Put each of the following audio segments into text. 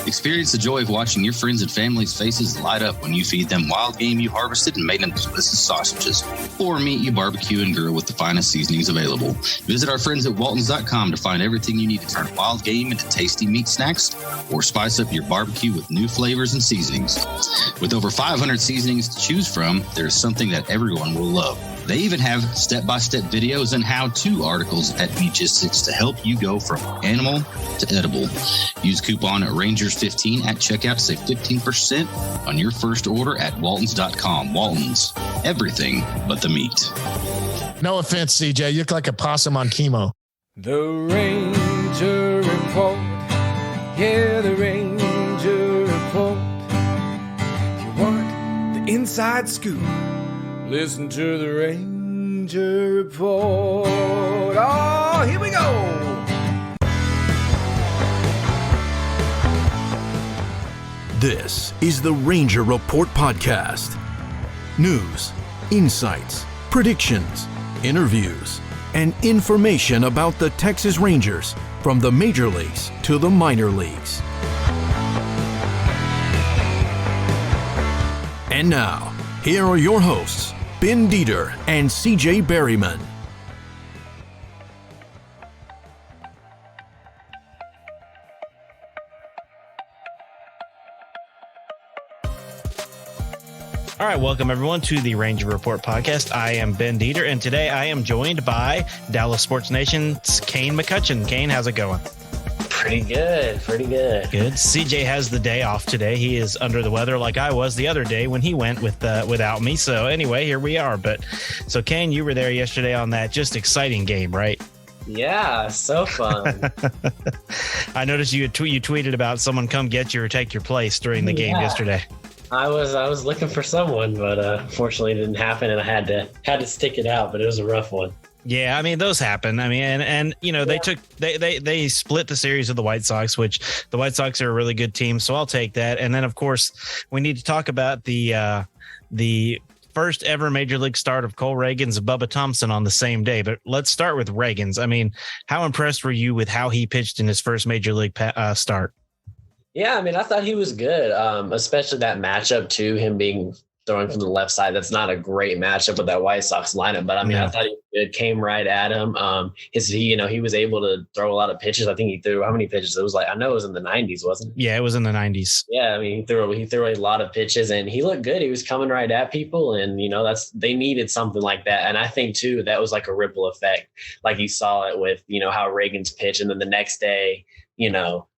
Experience the joy of watching your friends and family's faces light up when you feed them wild game you harvested and made into delicious sausages, or meat you barbecue and grill with the finest seasonings available. Visit our friends at waltons.com to find everything you need to turn wild game into tasty meat snacks, or spice up your barbecue with new flavors and seasonings. With over 500 seasonings to choose from, there's something that everyone will love. They even have step-by-step videos and how-to articles at Meatgistics to help you go from animal to edible. Use coupon Rangers15 at checkout to save 15% on your first order at waltons.com. Waltons, everything but the meat. No offense, CJ. You look like a possum on chemo. The Ranger Report. Yeah, the Ranger Report. If you want the inside scoop, listen to the Ranger Report. Oh, here we go. This is the Ranger Report podcast. News, insights, predictions, interviews, and information about the Texas Rangers from the major leagues to the minor leagues. And now, here are your hosts, Ben Dieter and CJ Berryman. All right, welcome everyone to the Ranger Report podcast. I am Ben Dieter, and today I am joined by Dallas Sports Nation's Kane McCutchen. Kane, how's it going? Pretty good. Good. CJ has the day off today. He is under the weather like I was the other day when he went without me. So anyway, here we are. But so Kane, you were there yesterday on that just exciting game, right? Yeah, so fun. I noticed you tweeted about someone come get you or take your place during the game yesterday. I was looking for someone, but unfortunately it didn't happen, and I had to stick it out. But it was a rough one. Yeah, I mean, those happen. I mean, and you know, they split the series with the White Sox, which the White Sox are a really good team, so I'll take that. And then, of course, we need to talk about the first ever major league start of Cole Ragans and Bubba Thomposn on the same day. But let's start with Ragans. I mean, how impressed were you with how he pitched in his first major league start? Yeah, I mean, I thought he was good, especially that matchup too, him being throwing from the left side. That's not a great matchup with that White Sox lineup, but I mean, I thought it came right at him. He was able to throw a lot of pitches. I think he threw how many pitches? It was like, I know it was in the 90s, wasn't it? Yeah, it was in the 90s. Yeah, I mean, he threw a lot of pitches, and he looked good. He was coming right at people, and they needed something like that. And I think too that was like a ripple effect, like you saw it with how Ragans pitched, and then the next day,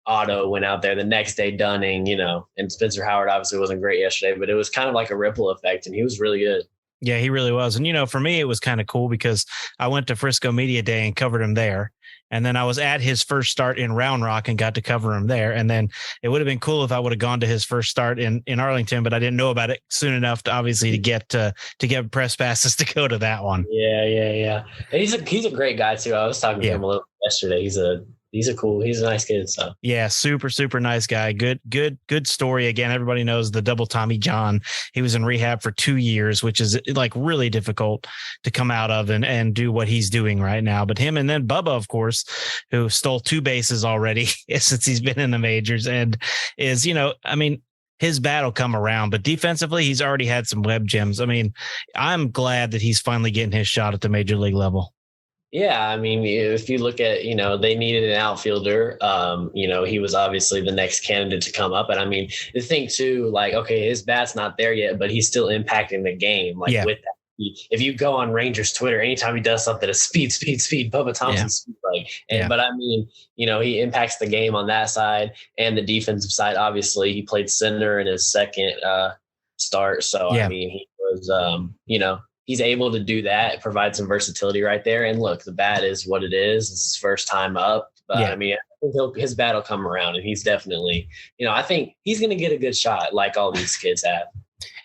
Otto went out there, the next day Dunning, and Spencer Howard obviously wasn't great yesterday, but it was kind of like a ripple effect, and he was really good. Yeah, he really was. And, for me, it was kind of cool because I went to Frisco Media Day and covered him there. And then I was at his first start in Round Rock and got to cover him there. And then it would have been cool if I would have gone to his first start in Arlington, but I didn't know about it soon enough to get press passes to go to that one. Yeah. He's a great guy too. I was talking to him a little yesterday. He's a nice kid. So yeah, super nice guy. Good story. Again, everybody knows the double Tommy John. He was in rehab for 2 years, which is like really difficult to come out of and do what he's doing right now. But him and then Bubba, of course, who stole 2 bases already since he's been in the majors and is, his bat will come around, but defensively, he's already had some web gems. I mean, I'm glad that he's finally getting his shot at the major league level. Yeah, I mean, if you look at, they needed an outfielder. He was obviously the next candidate to come up. And I mean, the thing too, like, okay, his bat's not there yet, but he's still impacting the game. With that. If you go on Rangers Twitter, anytime he does something, it's speed, Bubba Thompson. Yeah. But I mean, he impacts the game on that side and the defensive side. Obviously, he played center in his second start. So, I mean, he was, he's able to do that, provide some versatility right there. And look, the bat is what it is. It's his first time up. But I mean, I think his bat will come around, and he's definitely, I think he's going to get a good shot like all these kids have.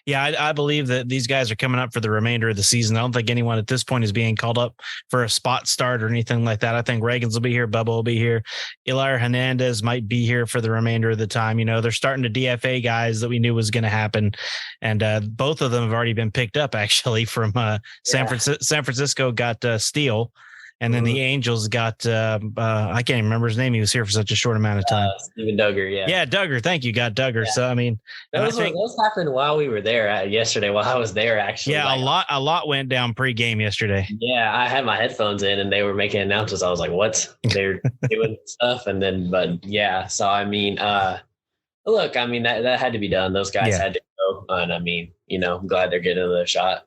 Yeah, I believe that these guys are coming up for the remainder of the season. I don't think anyone at this point is being called up for a spot start or anything like that. I think Ragans will be here. Bubba will be here. Leiter Hernandez might be here for the remainder of the time. They're starting to DFA guys that we knew was going to happen. And both of them have already been picked up, actually, from San Francisco got Steele. And then the Angels got, I can't even remember his name. He was here for such a short amount of time. Steven Duggar, yeah. Yeah, Duggar. Thank you. Got Duggar. Yeah. So, I mean. Those happened while we were there yesterday, while I was there, actually. Yeah, a lot went down pre-game yesterday. Yeah, I had my headphones in and they were making announcements. I was like, what? They're doing stuff. And then, but yeah. So, I mean, look, I mean, that had to be done. Those guys had to go. And I mean, I'm glad they're getting another shot.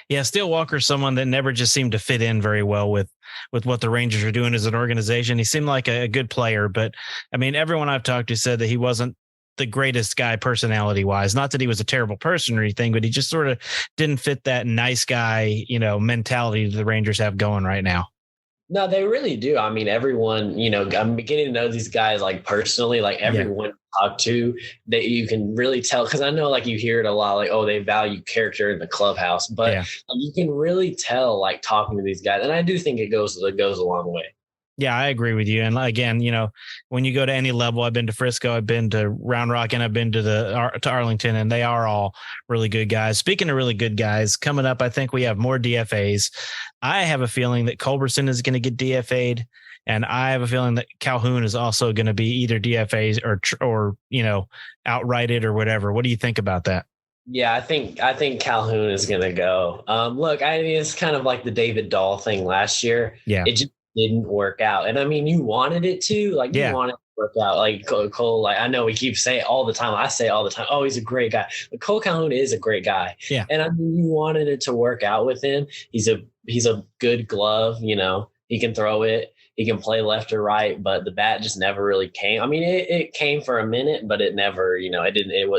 Yeah, Steele Walker's someone that never just seemed to fit in very well with what the Rangers are doing as an organization. He seemed like a good player, but I mean, everyone I've talked to said that he wasn't the greatest guy personality wise. Not that he was a terrible person or anything, but he just sort of didn't fit that nice guy, mentality that the Rangers have going right now. No, they really do. I mean, everyone, I'm beginning to know these guys like personally, like everyone talk to, that you can really tell, because I know like you hear it a lot, like, oh, they value character in the clubhouse, but you can really tell like talking to these guys, and I do think it goes a long way. Yeah, I agree with you. And again, when you go to any level, I've been to Frisco, I've been to Round Rock, and I've been to Arlington, and they are all really good guys. Speaking of really good guys, coming up, I think we have more DFAs. I have a feeling that Culberson is going to get DFA'd, and I have a feeling that Calhoun is also going to be either DFA'd or outrighted or whatever. What do you think about that? Yeah, I think Calhoun is going to go. Look, I mean, it's kind of like the David Dahl thing last year. Yeah. It just didn't work out. And I mean, you wanted it to, you wanted it to work out. Like Cole, like I know we keep saying all the time. I say all the time, oh, he's a great guy. But Cole Calhoun is a great guy. Yeah. And I mean, you wanted it to work out with him. He's a good glove, he can throw it. He can play left or right, but the bat just never really came. I mean, it came for a minute, but it never, it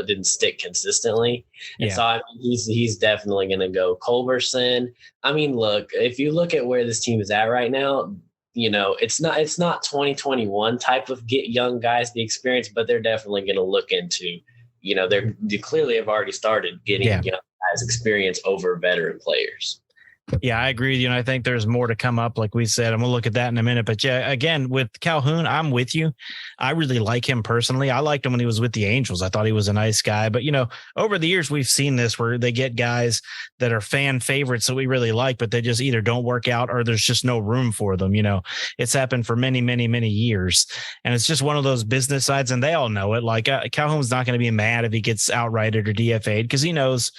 didn't stick consistently. And so I mean, he's definitely going to go. Culberson. I mean, look, if you look at where this team is at right now, it's not 2021 type of get young guys the experience, but they're definitely going to look into, they clearly have already started getting young guys experience over veteran players. Yeah, I agree with you. And I think there's more to come up, like we said, and we'll look at that in a minute. But yeah, again, with Calhoun, I'm with you. I really like him personally. I liked him when he was with the Angels. I thought he was a nice guy. But, over the years, we've seen this where they get guys that are fan favorites that we really like, but they just either don't work out or there's just no room for them. It's happened for many, many, many years. And it's just one of those business sides, and they all know it. Like Calhoun's not going to be mad if he gets outrighted or DFA'd, because he knows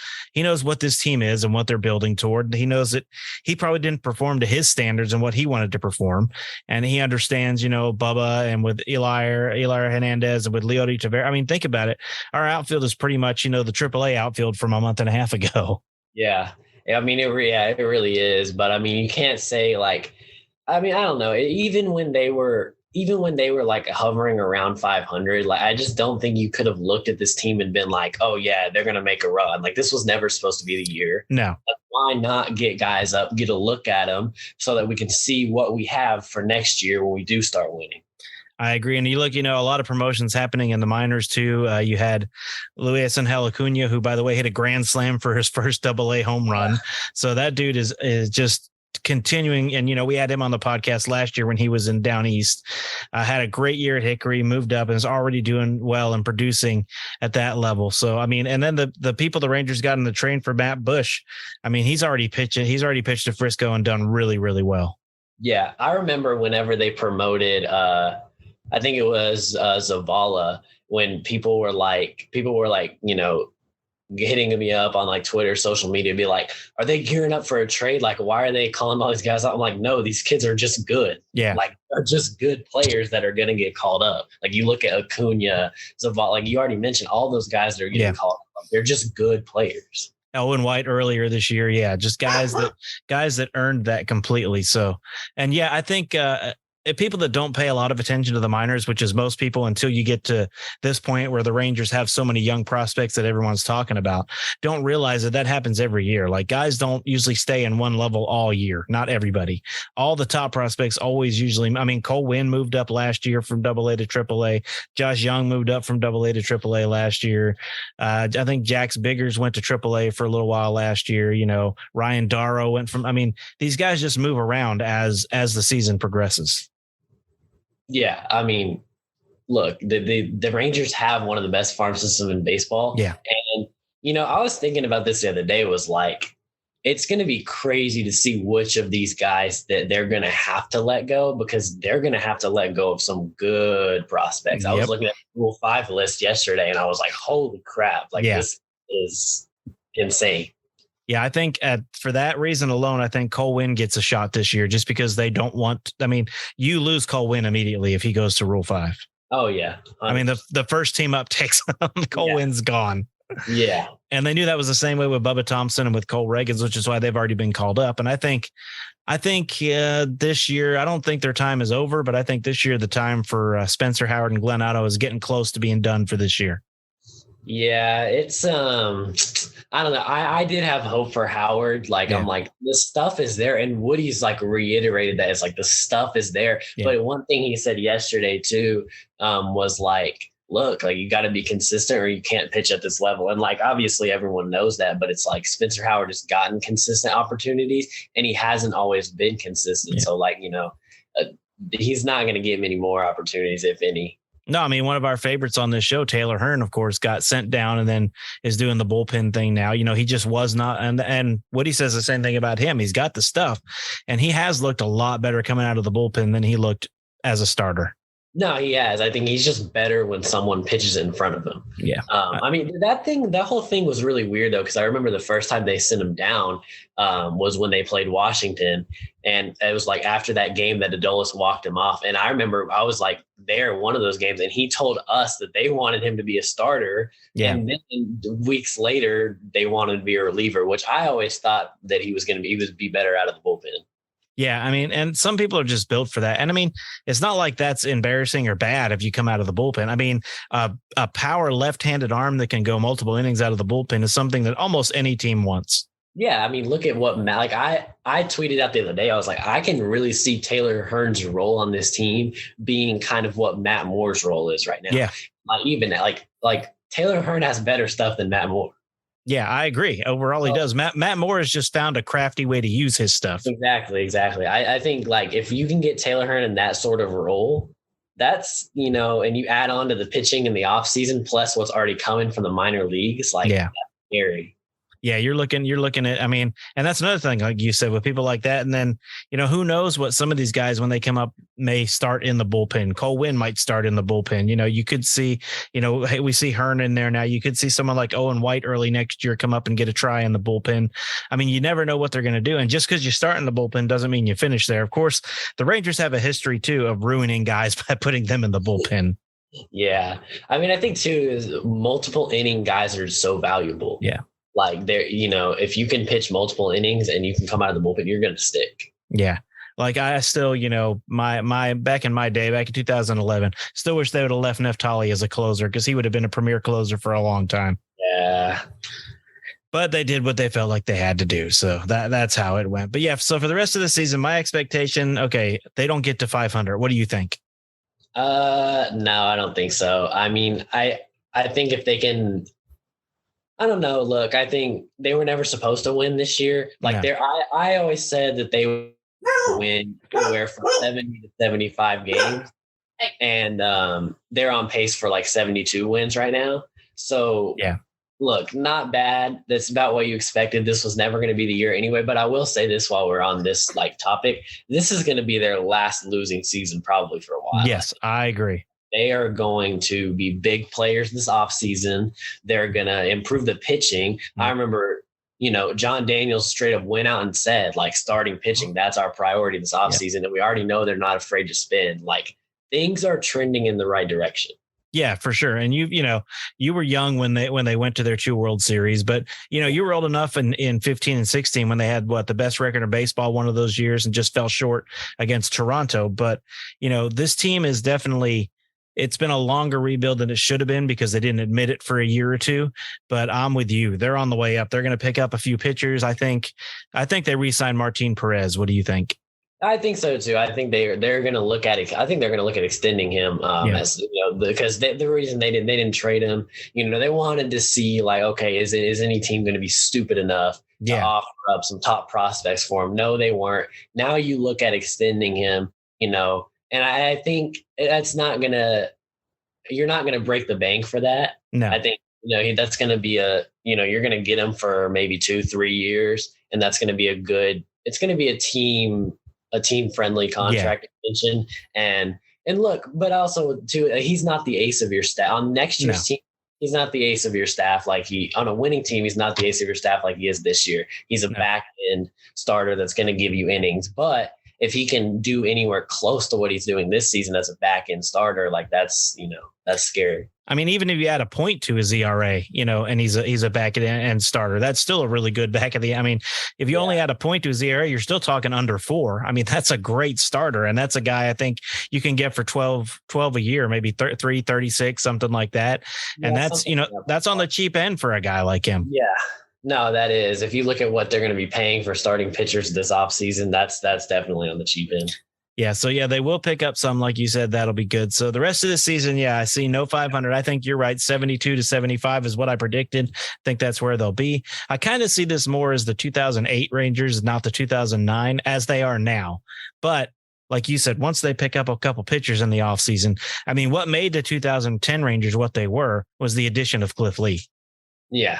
what this team is and what they're building toward. He knows that he probably didn't perform to his standards and what he wanted to perform. And he understands, Bubba, and with Eli Hernandez and with Leody Tavera. I mean, think about it. Our outfield is pretty much, the AAA outfield from a month and a half ago. Yeah. I mean, it really is. But I mean, you can't say I don't know. Even when they were like hovering around 500, like I just don't think you could have looked at this team and been like, oh yeah, they're going to make a run. Like this was never supposed to be the year. No. Why not get guys up, get a look at them so that we can see what we have for next year when we do start winning? I agree. And you look, a lot of promotions happening in the minors too. You had Luis Angel Acuna, who, by the way, hit a grand slam for his first AA home run. So that dude is just continuing. And, we had him on the podcast last year when he was in Down East, had a great year at Hickory, moved up and is already doing well and producing at that level. So, I mean, and then the people the Rangers got in the train for Matt Bush, I mean, he's already pitched to Frisco and done really, really well. Yeah. I remember whenever they promoted, I think it was Zavala, when people were like, hitting me up on like Twitter, social media, be like, are they gearing up for a trade? Like, why are they calling all these guys out? I'm like, no, these kids are just good. Yeah. Like they're just good players that are going to get called up. Like you look at Acuna, Zavala, like you already mentioned, all those guys that are getting called up. They're just good players. Owen White earlier this year. Yeah. Just guys that earned that completely. So, and yeah, I think, people that don't pay a lot of attention to the minors, which is most people until you get to this point where the Rangers have so many young prospects that everyone's talking about, don't realize that happens every year. Like guys don't usually stay in one level all year. Not everybody. All the top prospects always usually, I mean, Cole Winn moved up last year from AA to AAA. Josh Young moved up from AA to AAA last year. I think Jax Biggers went to AAA for a little while last year. Ryan Darrow went from, I mean, these guys just move around as the season progresses. Yeah, I mean, look, the Rangers have one of the best farm systems in baseball. Yeah. And, I was thinking about this the other day, was like, it's going to be crazy to see which of these guys that they're going to have to let go, because they're going to have to let go of some good prospects. I was looking at the Rule 5 list yesterday and I was like, holy crap. Like this is insane. Yeah, I think for that reason alone, I think Cole Winn gets a shot this year just because they don't want, I mean, you lose Cole Winn immediately if he goes to Rule 5. Oh, yeah. 100%. I mean, the first team up takes him. Cole Winn's gone. Yeah. And they knew that was the same way with Bubba Thompson and with Cole Ragans, which is why they've already been called up. And I think this year, I don't think their time is over, but I think this year the time for Spencer Howard and Glenn Otto is getting close to being done for this year. Yeah, it's I don't know. I did have hope for Howard. Like, I'm like, the stuff is there. And Woody's like reiterated that it's like the stuff is there. Yeah. But one thing he said yesterday too was like, look, like you got to be consistent or you can't pitch at this level. And like, obviously everyone knows that, but it's like Spencer Howard has gotten consistent opportunities and he hasn't always been consistent. Yeah. So like, he's not going to get many more opportunities, if any. No, I mean, one of our favorites on this show, Taylor Hearn, of course, got sent down and then is doing the bullpen thing now. He just was not. And Woody says the same thing about him. He's got the stuff and he has looked a lot better coming out of the bullpen than he looked as a starter. No, he has. I think he's just better when someone pitches in front of him. Yeah. I mean, that whole thing was really weird, though, because I remember the first time they sent him down was when they played Washington. And it was like after that game that Adolis walked him off. And I remember I was like there one of those games and he told us that they wanted him to be a starter. Yeah. And then weeks later, they wanted to be a reliever, which I always thought that he would be better out of the bullpen. Yeah, I mean, and some people are just built for that. And I mean, it's not like that's embarrassing or bad if you come out of the bullpen. I mean, a power left-handed arm that can go multiple innings out of the bullpen is something that almost any team wants. Yeah, I mean, look at what I tweeted out the other day. I was like, I can really see Taylor Hearn's role on this team being kind of what Matt Moore's role is right now. Yeah, even like Taylor Hearn has better stuff than Matt Moore. Yeah, I agree. Overall, he does. Matt Moore has just found a crafty way to use his stuff. Exactly. I think like if you can get Taylor Hearn in that sort of role, that's, and you add on to the pitching in the offseason plus what's already coming from the minor leagues, like that's scary. Yeah, you're looking at, I mean, and that's another thing, like you said, with people like that. And then, who knows what some of these guys, when they come up, may start in the bullpen. Cole Winn might start in the bullpen. You could see, hey, we see Hearn in there now. You could see someone like Owen White early next year come up and get a try in the bullpen. I mean, you never know what they're going to do. And just because you start in the bullpen doesn't mean you finish there. Of course, the Rangers have a history, too, of ruining guys by putting them in the bullpen. Yeah. I mean, I think, too, is multiple inning guys are so valuable. Yeah. Like there, if you can pitch multiple innings and you can come out of the bullpen, you're going to stick. Yeah. Like I still, my back in 2011, still wish they would have left Neftali as a closer because he would have been a premier closer for a long time. Yeah. But they did what they felt like they had to do. So that's how it went. But yeah, so for the rest of the season, my expectation, okay, they don't get to 500. What do you think? No, I don't think so. I mean, I think if they can, I don't know. Look, I think they were never supposed to win this year. Like I always said that they would win anywhere from 70 to 75 games. And they're on pace for like 72 wins right now. So look, not bad. That's about what you expected. This was never going to be the year anyway. But I will say this while we're on this topic, this is going to be their last losing season probably for a while. Yes, I agree. They are going to be big players this offseason. They're going to improve the pitching. Mm-hmm. I remember, John Daniels straight up went out and said, like, starting pitching, that's our priority this offseason. And we already know they're not afraid to spin. Like, things are trending in the right direction. Yeah, for sure. And you were young when they went to their 2 World Series, but you were old enough in 15 and 16 when they had the best record in baseball one of those years and just fell short against Toronto. But, this team is definitely, it's been a longer rebuild than it should have been because they didn't admit it for a year or two, but I'm with you. They're on the way up. They're going to pick up a few pitchers. I think they re-signed Martin Perez. What do you think? I think so too. I think they're going to look at it. I think they're going to look at extending him as because the reason they didn't trade him, they wanted to see like, okay, is any team going to be stupid enough to offer up some top prospects for him? No, they weren't. Now you look at extending him, and I think that's not going to – you're not going to break the bank for that. No. I think, that's going to be you're going to get him for maybe 2-3 years. and that's going to be it's going to be a team friendly contract extension. And look, but also too, he's not the ace of your staff on next year's team. He's not the ace of your staff on a winning team. He's not the ace of your staff like he is this year. He's a back end starter that's going to give you innings. But if he can do anywhere close to what he's doing this season as a back end starter, like that's scary. I mean, even if you add a point to his ERA, and he's a back end starter, that's still a really good back of the. I mean, if you only add a point to his ERA, you're still talking under 4. I mean, that's a great starter, and that's a guy I think you can get for 12 a year, maybe 36, something like that. And that's that's on the cheap end for a guy like him. Yeah. No, that is. If you look at what they're going to be paying for starting pitchers this offseason, that's definitely on the cheap end. Yeah. So, they will pick up some, like you said, that'll be good. So the rest of the season, I see no 500. I think you're right. 72 to 75 is what I predicted. I think that's where they'll be. I kind of see this more as the 2008 Rangers, not the 2009 as they are now. But like you said, once they pick up a couple pitchers in the offseason, I mean, what made the 2010 Rangers what they were was the addition of Cliff Lee. Yeah.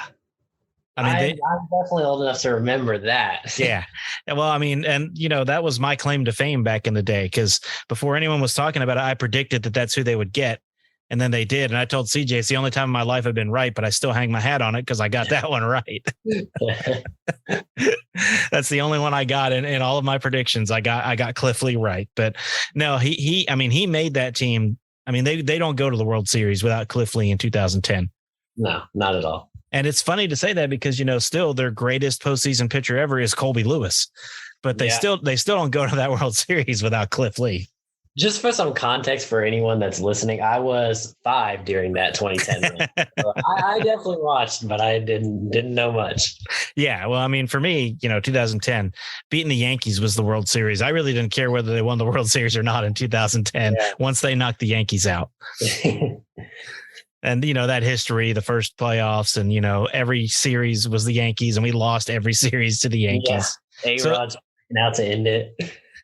I mean, I'm definitely old enough to remember that. Yeah. Well, I mean, and that was my claim to fame back in the day, because before anyone was talking about it, I predicted that that's who they would get. And then they did. And I told CJ, it's the only time in my life I've been right, but I still hang my hat on it because I got that one right. That's the only one I got in all of my predictions. I got Cliff Lee right. But no, he made that team. I mean, they don't go to the World Series without Cliff Lee in 2010. No, not at all. And it's funny to say that because, still their greatest postseason pitcher ever is Colby Lewis, but they still don't go to that World Series without Cliff Lee. Just for some context for anyone that's listening, I was 5 during that 2010 run. So I definitely watched, but I didn't know much. Yeah. Well, I mean, for me, 2010 beating the Yankees was the World Series. I really didn't care whether they won the World Series or not in 2010 once they knocked the Yankees out. And, that history, the first playoffs and, every series was the Yankees and we lost every series to the Yankees. Yeah. A-Rod's out to end it.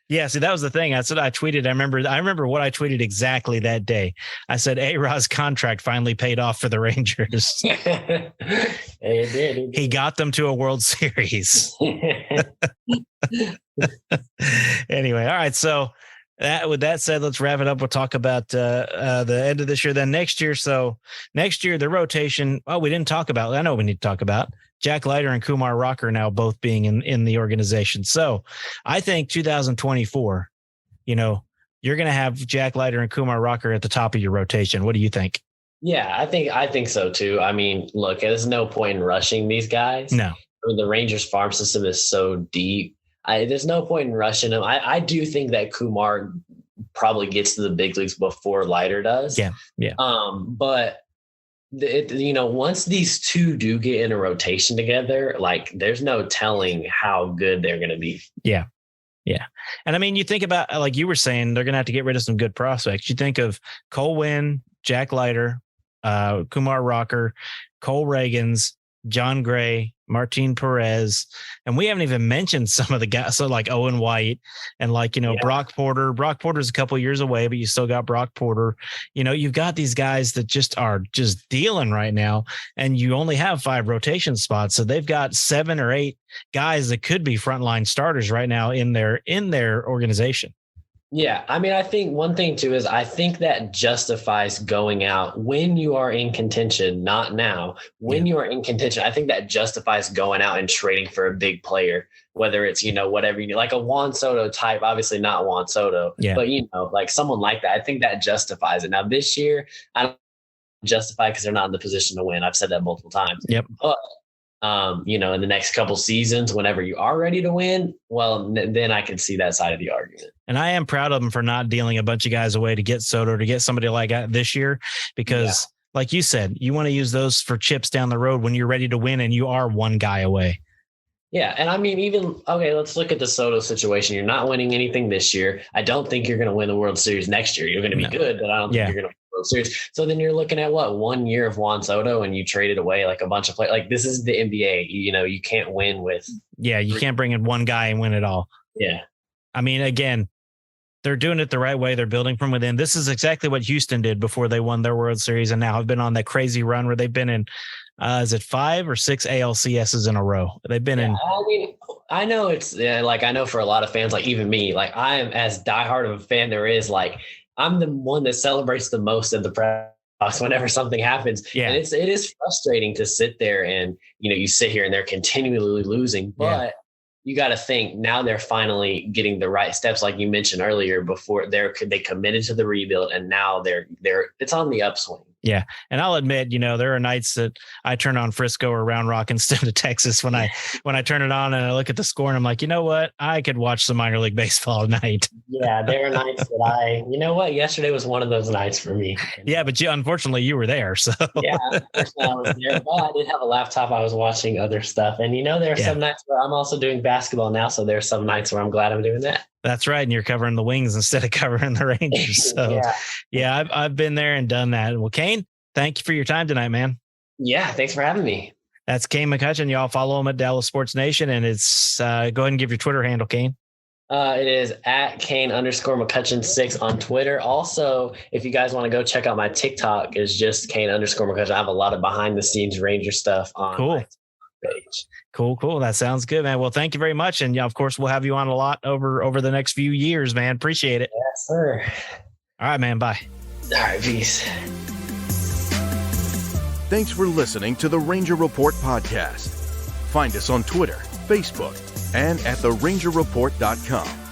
Yeah. See, that was the thing. That's what I tweeted. I remember what I tweeted exactly that day. I said, A-Rod's contract finally paid off for the Rangers. It did. He got them to a World Series. Anyway. All right. So, with that said, let's wrap it up. We'll talk about the end of this year. Then next year. So next year, the rotation. Oh, we didn't talk about. I know we need to talk about Jack Leiter and Kumar Rocker now both being in the organization. So I think 2024. You're going to have Jack Leiter and Kumar Rocker at the top of your rotation. What do you think? Yeah, I think so too. I mean, look, there's no point in rushing these guys. No, I mean, the Rangers farm system is so deep. There's no point in rushing him. I do think that Kumar probably gets to the big leagues before Leiter does. Yeah. But once these two do get in a rotation together, like there's no telling how good they're going to be. Yeah. And I mean, you think about, like you were saying, they're going to have to get rid of some good prospects. You think of Cole Winn, Jack Leiter, Kumar Rocker, Cole Ragans, John Gray, Martin Perez, and we haven't even mentioned some of the guys. So like Owen White and Brock Porter. Brock Porter's a couple years away, but you still got Brock Porter. You've got these guys that just are just dealing right now, and you only have 5 rotation spots. So they've got 7 or 8 guys that could be frontline starters right now in their organization. Yeah. I mean, I think one thing too is I think that justifies going out when you are in contention, not now. When you are in contention, I think that justifies going out and trading for a big player, whether it's, whatever you need, like a Juan Soto type, obviously not Juan Soto, but like someone like that. I think that justifies it. Now this year, I don't justify because they're not in the position to win. I've said that multiple times. Yep. But in the next couple seasons, whenever you are ready to win, well, then I can see that side of the argument. And I am proud of them for not dealing a bunch of guys away to get Soto, to get somebody like that this year, because like you said, you want to use those for chips down the road when you're ready to win and you are one guy away. Yeah. And I mean, let's look at the Soto situation. You're not winning anything this year. I don't think you're going to win the World Series next year. You're going to be good, but I don't think you're going to win the World Series. So then you're looking at 1 year of Juan Soto and you traded away like a bunch of players. Like this is the NBA, you can't win with. Yeah. You can't bring in one guy and win it all. Yeah. I mean, again, they're doing it the right way. They're building from within. This is exactly what Houston did before they won their World Series. And now have been on that crazy run where they've been in, is it 5 or 6 ALCSs in a row? They've been in. I mean, I know I know for a lot of fans, like even me, like I am as diehard of a fan there is. Like I'm the one that celebrates the most in the press box whenever something happens. Yeah. And it is frustrating to sit there and, you sit here and they're continually losing, but you got to think now they're finally getting the right steps. Like you mentioned earlier, before they committed to the rebuild and now it's on the upswing. Yeah. And I'll admit, there are nights that I turn on Frisco or Round Rock instead of Texas when I turn it on and I look at the score and I'm like, you know what? I could watch some minor league baseball tonight. Yeah. There are nights that yesterday was one of those nights for me. Yeah. But unfortunately you were there. So yeah, I was there, but I did have a laptop. I was watching other stuff. And there are some nights where I'm also doing basketball now. So there are some nights where I'm glad I'm doing that. That's right. And you're covering the Wings instead of covering the Rangers. So I've been there and done that. Well, Kane, thank you for your time tonight, man. Yeah. Thanks for having me. That's Kane McCutchen. Y'all follow him at Dallas Sports Nation. And it's go ahead and give your Twitter handle, Kane. It is at Kane_McCutchen6 on Twitter. Also, if you guys want to go check out my TikTok, is just Kane_McCutchen. I have a lot of behind the scenes Ranger stuff on my page. Cool. That sounds good, man. Well, thank you very much. And of course, we'll have you on a lot over the next few years, man. Appreciate it. Yes, sir. All right, man. Bye. All right. Peace. Thanks for listening to the Ranger Report podcast. Find us on Twitter, Facebook, and at therangerreport.com.